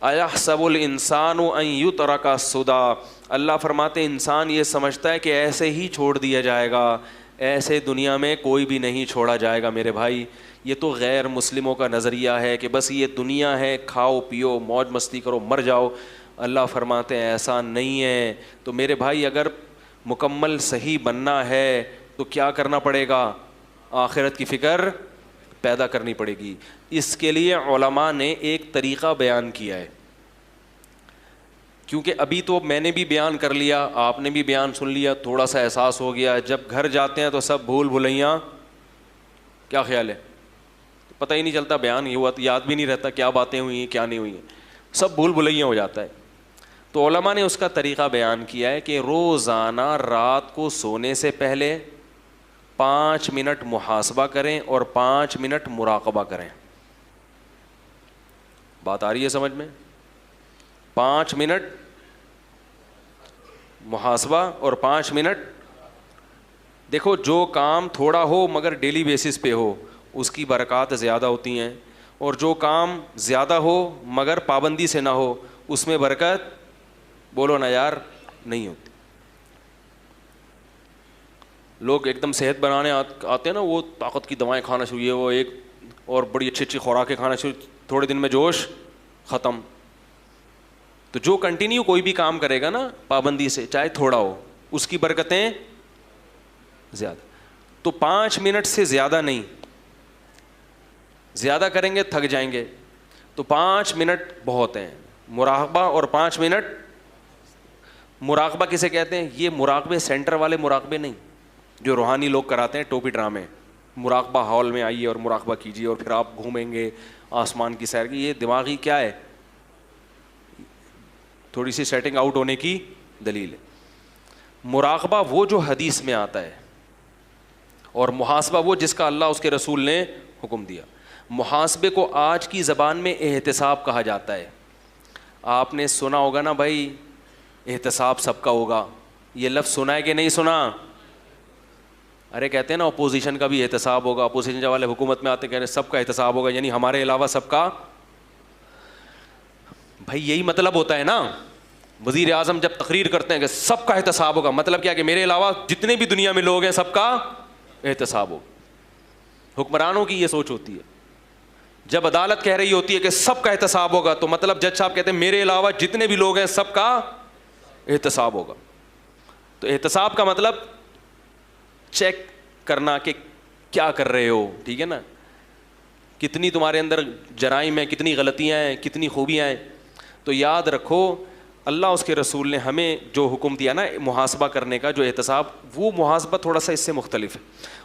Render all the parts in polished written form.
اَيَحْسَبُ الْإِنسَانُ أَن يُتْرَكَ سُدًى، اللہ فرماتے ہیں انسان یہ سمجھتا ہے کہ ایسے ہی چھوڑ دیا جائے گا، ایسے دنیا میں کوئی بھی نہیں چھوڑا جائے گا میرے بھائی۔ یہ تو غیر مسلموں کا نظریہ ہے کہ بس یہ دنیا ہے، کھاؤ پیو موج مستی کرو مر جاؤ۔ اللہ فرماتے ہیں ایسا نہیں ہے۔ تو میرے بھائی اگر مکمل صحیح بننا ہے تو کیا کرنا پڑے گا؟ آخرت کی فکر پیدا کرنی پڑے گی۔ اس کے لیے علماء نے ایک طریقہ بیان کیا ہے، کیونکہ ابھی تو میں نے بھی بیان کر لیا، آپ نے بھی بیان سن لیا، تھوڑا سا احساس ہو گیا، جب گھر جاتے ہیں تو سب بھول بھلیاں، کیا خیال ہے؟ پتہ ہی نہیں چلتا، بیان یہ ہوا، یاد بھی نہیں رہتا کیا باتیں ہوئی ہیں کیا نہیں ہوئی ہیں، سب بھول بھلیاں ہو جاتا ہے۔ تو علماء نے اس کا طریقہ بیان کیا ہے کہ روزانہ رات کو سونے سے پہلے 5 منٹ محاسبہ کریں اور 5 منٹ مراقبہ کریں۔ بات آ رہی ہے سمجھ میں؟ 5 منٹ محاسبہ اور 5 منٹ، دیکھو جو کام تھوڑا ہو مگر ڈیلی بیسس پہ ہو اس کی برکات زیادہ ہوتی ہیں، اور جو کام زیادہ ہو مگر پابندی سے نہ ہو اس میں برکت، بولو نا یار، نہیں ہوتی۔ لوگ ایک دم صحت بنانے آتے ہیں نا، وہ طاقت کی دوائیں کھانا شروع ہے، وہ ایک اور بڑی اچھی اچھی خوراکیں کھانا شروع، تھوڑے دن میں جوش ختم۔ تو جو کنٹینیو کوئی بھی کام کرے گا نا پابندی سے، چاہے تھوڑا ہو، اس کی برکتیں زیادہ۔ تو 5 منٹ سے زیادہ نہیں، زیادہ کریں گے تھک جائیں گے، تو 5 منٹ بہت ہیں۔ مراقبہ اور 5 منٹ، مراقبہ کسے کہتے ہیں؟ یہ مراقبے سینٹر والے مراقبے نہیں جو روحانی لوگ کراتے ہیں ٹوپی ڈرامے، مراقبہ ہال میں آئیے اور مراقبہ کیجیے اور پھر آپ گھومیں گے آسمان کی سیر کی، یہ دماغی کیا ہے، تھوڑی سی سیٹنگ آؤٹ ہونے کی دلیل ہے۔ مراقبہ وہ جو حدیث میں آتا ہے، اور محاسبہ وہ جس کا اللہ اس کے رسول نے حکم دیا۔ محاسبے کو آج کی زبان میں احتساب کہا جاتا ہے۔ آپ نے سنا ہوگا نا بھائی، احتساب سب کا ہوگا، یہ لفظ سنا ہے کہ نہیں سنا؟ ارے کہتے ہیں نا اپوزیشن کا بھی احتساب ہوگا، اپوزیشن والے حکومت میں آتے کہہ رہے ہیں سب کا احتساب ہوگا، یعنی ہمارے علاوہ سب کا۔ بھائی یہی مطلب ہوتا ہے نا، وزیر اعظم جب تقریر کرتے ہیں کہ سب کا احتساب ہوگا، مطلب کیا کہ میرے علاوہ جتنے بھی دنیا میں لوگ ہیں سب کا احتساب ہوگا۔ حکمرانوں کی یہ سوچ ہوتی ہے۔ جب عدالت کہہ رہی ہوتی ہے کہ سب کا احتساب ہوگا، تو مطلب جج صاحب کہتے ہیں میرے علاوہ جتنے بھی لوگ ہیں سب کا احتساب ہوگا۔ تو احتساب کا مطلب چیک کرنا کہ کیا کر رہے ہو، ٹھیک ہے نا، کتنی تمہارے اندر جرائم ہیں، کتنی غلطیاں ہیں، کتنی خوبیاں ہیں۔ تو یاد رکھو اللہ اس کے رسول نے ہمیں جو حکم دیا نا محاسبہ کرنے کا، جو احتساب، وہ محاسبہ تھوڑا سا اس سے مختلف ہے۔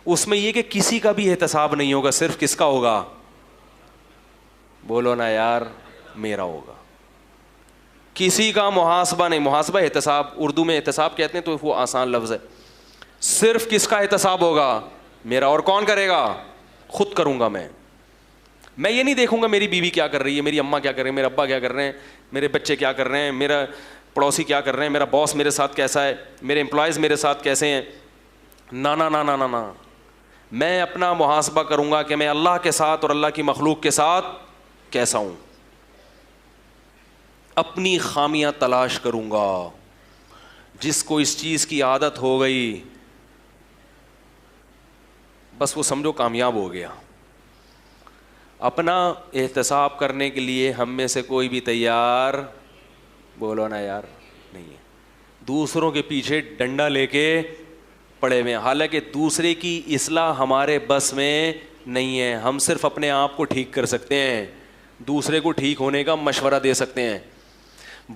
اس میں یہ کہ کسی کا بھی احتساب نہیں ہوگا، صرف کس کا ہوگا؟ بولو نا یار، میرا ہوگا۔ کسی کا محاسبہ نہیں، محاسبہ احتساب، اردو میں احتساب کہتے ہیں تو وہ آسان لفظ ہے۔ صرف کس کا احتساب ہوگا؟ میرا۔ اور کون کرے گا؟ خود کروں گا میں یہ نہیں دیکھوں گا میری بیوی کیا کر رہی ہے، میری اماں کیا کر رہے ہیں، میرے ابا کیا کر رہے ہیں، میرے بچے کیا کر رہے ہیں، میرا پڑوسی کیا کر رہے ہیں، میرا باس میرے ساتھ کیسا ہے، میرے امپلائیز میرے ساتھ کیسے ہیں۔ نا نا نا نا نا نا، میں اپنا محاسبہ کروں گا کہ میں اللہ کے ساتھ اور اللہ کی مخلوق کے ساتھ کیسا ہوں، اپنی خامیاں تلاش کروں گا۔ جس کو اس چیز کی عادت ہو گئی بس وہ سمجھو کامیاب ہو گیا۔ اپنا احتساب کرنے کے لیے ہم میں سے کوئی بھی تیار، بولو نا یار، نہیں ہے۔ دوسروں کے پیچھے ڈنڈا لے کے پڑے ہوئے ہیں، حالانکہ دوسرے کی اصلاح ہمارے بس میں نہیں ہے۔ ہم صرف اپنے آپ کو ٹھیک کر سکتے ہیں، دوسرے کو ٹھیک ہونے کا مشورہ دے سکتے ہیں۔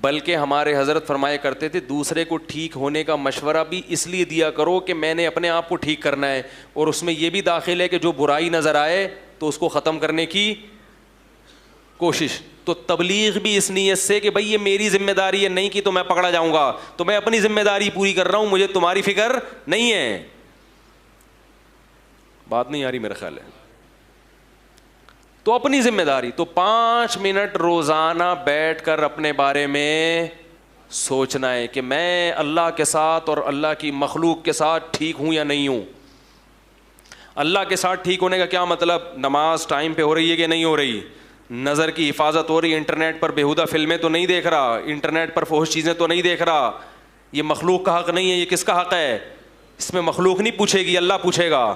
بلکہ ہمارے حضرت فرمایا کرتے تھے دوسرے کو ٹھیک ہونے کا مشورہ بھی اس لیے دیا کرو کہ میں نے اپنے آپ کو ٹھیک کرنا ہے، اور اس میں یہ بھی داخل ہے کہ جو برائی نظر آئے تو اس کو ختم کرنے کی کوشش۔ تو تبلیغ بھی اس نیت سے کہ بھئی یہ میری ذمہ داری ہے، نہیں کی تو میں پکڑا جاؤں گا، تو میں اپنی ذمہ داری پوری کر رہا ہوں، مجھے تمہاری فکر نہیں ہے۔ بات نہیں آ رہی میرا خیال ہے۔ تو اپنی ذمہ داری، تو 5 منٹ روزانہ بیٹھ کر اپنے بارے میں سوچنا ہے کہ میں اللہ کے ساتھ اور اللہ کی مخلوق کے ساتھ ٹھیک ہوں یا نہیں ہوں۔ اللہ کے ساتھ ٹھیک ہونے کا کیا مطلب؟ نماز ٹائم پہ ہو رہی ہے کہ نہیں ہو رہی، نظر کی حفاظت ہو رہی ہے, انٹرنیٹ پر بیہودہ فلمیں تو نہیں دیکھ رہا, انٹرنیٹ پر فحش چیزیں تو نہیں دیکھ رہا. یہ مخلوق کا حق نہیں ہے, یہ کس کا حق ہے؟ اس میں مخلوق نہیں پوچھے گی, اللہ پوچھے گا.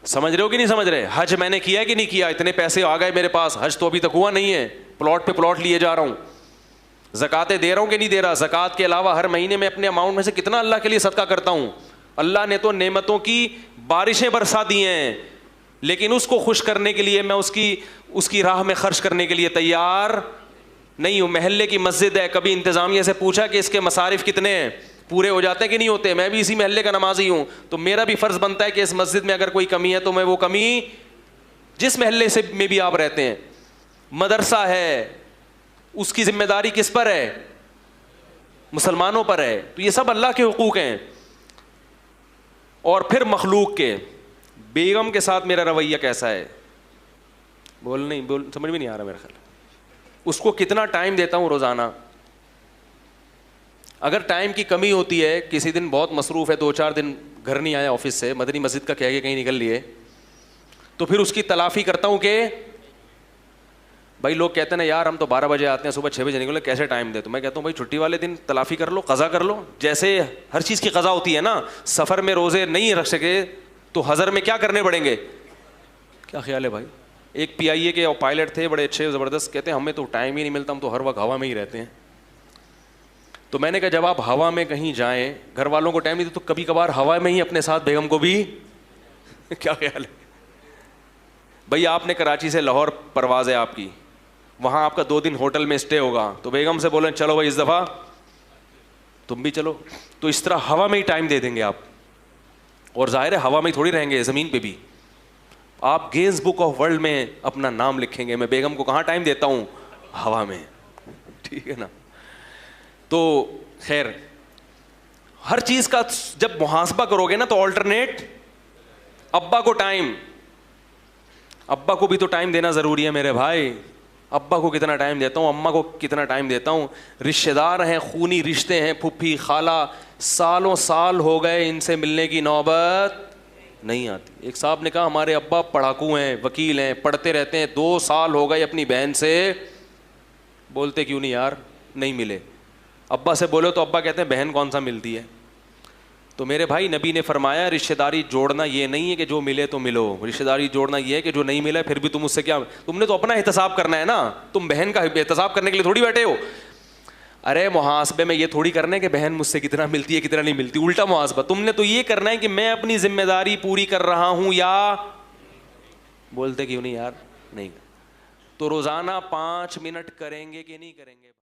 سمجھ رہے ہو کہ نہیں سمجھ رہے؟ حج میں نے کیا کہ نہیں کیا؟ اتنے پیسے آ گئے میرے پاس, حج تو ابھی تک ہوا نہیں ہے, پلاٹ پہ پلاٹ لیے جا رہا ہوں. زکاتیں دے رہا ہوں کہ نہیں دے رہا؟ زکات کے علاوہ ہر مہینے میں اپنے اماؤنٹ میں سے کتنا اللہ کے لیے صدقہ کرتا ہوں. اللہ نے تو نعمتوں کی بارشیں برسا دی ہیں, لیکن اس کو خوش کرنے کے لیے میں اس کی راہ میں خرچ کرنے کے لیے تیار نہیں ہوں. محلے کی مسجد ہے, کبھی انتظامیہ سے پوچھا کہ اس کے مصارف کتنے ہیں, پورے ہو جاتے ہیں کہ نہیں ہوتے؟ میں بھی اسی محلے کا نمازی ہوں, تو میرا بھی فرض بنتا ہے کہ اس مسجد میں اگر کوئی کمی ہے تو میں وہ کمی, جس محلے سے میں بھی آپ رہتے ہیں, مدرسہ ہے, اس کی ذمہ داری کس پر ہے؟ مسلمانوں پر ہے. تو یہ سب اللہ کے حقوق ہیں. اور پھر مخلوق کے, بیگم کے ساتھ میرا رویہ کیسا ہے؟ سمجھ میں نہیں آ رہا میرا خیال. اس کو کتنا ٹائم دیتا ہوں روزانہ. اگر ٹائم کی کمی ہوتی ہے, کسی دن بہت مصروف ہے, 2-4 دن گھر نہیں آیا آفس سے, مدنی مسجد کا کہہ کے کہیں نکل لیے, تو پھر اس کی تلافی کرتا ہوں کہ بھائی لوگ کہتے ہیں نا یار ہم تو 12 بجے آتے ہیں, صبح 6 بجے نکلے, کیسے ٹائم دے؟ تو میں کہتا ہوں بھائی چھٹی والے دن تلافی کر لو, قضا کر لو. جیسے ہر چیز کی قضا ہوتی ہے نا, سفر میں روزے نہیں رکھ سکے تو حضر میں کیا کرنے پڑیں گے؟ کیا خیال ہے بھائی؟ ایک PIA کے پائلٹ تھے بڑے اچھے زبردست, کہتے ہیں ہمیں تو ٹائم ہی نہیں ملتا, ہم تو ہر وقت ہوا میں ہی رہتے ہیں. تو میں نے کہا جب آپ ہوا میں کہیں جائیں, گھر والوں کو ٹائم نہیں دے تو کبھی کبھار ہوا میں ہی اپنے ساتھ بیگم کو بھی کیا خیال ہے بھائی؟ آپ نے کراچی سے لاہور پرواز ہے آپ کی, وہاں آپ کا 2 دن ہوٹل میں اسٹے ہوگا, تو بیگم سے بولیں چلو بھائی اس دفعہ تم بھی چلو, تو اس طرح ہوا میں ہی ٹائم دے دیں گے آپ. اور ظاہر ہے ہوا میں ہی تھوڑی رہیں گے, زمین پہ بھی. آپ گینز بک آف ورلڈ میں اپنا نام لکھیں گے, میں بیگم کو کہاں ٹائم دیتا ہوں؟ ہوا میں. ٹھیک ہے نا؟ تو خیر, ہر چیز کا جب محاسبہ کرو گے نا تو آلٹرنیٹ. ابا کو ٹائم, ابا کو بھی تو ٹائم دینا ضروری ہے میرے بھائی. ابا کو کتنا ٹائم دیتا ہوں, اماں کو کتنا ٹائم دیتا ہوں. رشتہ دار ہیں, خونی رشتے ہیں, پھپھی خالہ, سالوں سال ہو گئے, ان سے ملنے کی نوبت نہیں آتی. ایک صاحب نے کہا ہمارے ابا پڑھاکو ہیں, وکیل ہیں, پڑھتے رہتے ہیں, 2 سال ہو گئے اپنی بہن سے بولتے کیوں نہیں یار نہیں ملے. ابا سے بولو تو ابا کہتے ہیں بہن کون سا ملتی ہے. تو میرے بھائی نبی نے فرمایا رشتہ داری جوڑنا یہ نہیں ہے کہ جو ملے تو ملو, رشتہ داری جوڑنا یہ ہے کہ جو نہیں ملا پھر بھی تم اس سے کیا, تم نے تو اپنا احتساب کرنا ہے نا, تم بہن کا احتساب کرنے کے لیے تھوڑی بیٹھے ہو. ارے محاسبے میں یہ تھوڑی کرنا ہے کہ بہن مجھ سے کتنا ملتی ہے کتنا نہیں ملتی, الٹا محاسبہ. تم نے تو یہ کرنا ہے کہ میں اپنی ذمہ داری پوری کر رہا ہوں یا بولتے کیوں نہیں یار نہیں. تو روزانہ 5 منٹ کریں گے کہ نہیں کریں گے؟